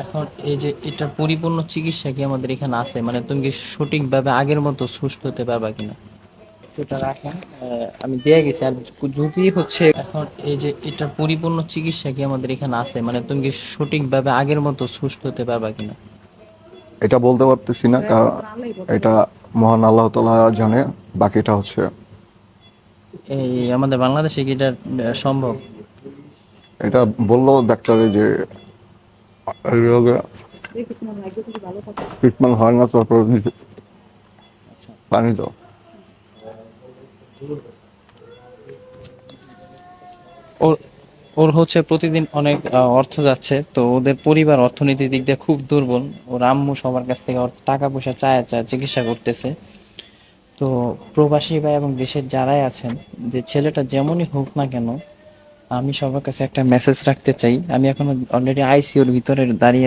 এখন এই যে এটার পরিপূর্ণ চিকিৎসা কি আমাদের এখানে আছে? মানে তুমি কি সঠিকভাবে আগের মতো সুস্থ হতে পারবা কিনা? এটা রাখেন, আমি দিয়ে গেছি। আর যদি হচ্ছে এখন এই যে এটার পরিপূর্ণ চিকিৎসা কি আমাদের এখানে আছে? মানে তুমি কি সঠিকভাবে আগের মতো সুস্থ হতে পারবা কিনা? এটা বলতে পারতেছি না, কারণ এটা মহান আল্লাহ তাআলা জানে। বাকিটা হচ্ছে এই আমাদের বাংলাদেশে কি এটা সম্ভব? এটা বললো ডাক্তারে যে এই রোগে ট্রিটমেন্ট হয় না, তারপর আচ্ছা। পানি দাও। ওর ওর হচ্ছে প্রতিদিন অনেক অর্থ যাচ্ছে, তো ওদের পরিবার অর্থনীতির দিক দিয়ে খুব দুর্বল। ওর আম্মু সবার কাছ থেকে টাকা পয়সা চায় চায় চিকিৎসা করতেছে। তো প্রবাসী ভাই এবং দেশের যারাই আছেন, যে ছেলেটা যেমনই হোক না কেন, আমি সবার কাছে একটা মেসেজ রাখতে চাই। আমি এখন অলরেডি আইসিইউর ভিতরে দাঁড়িয়ে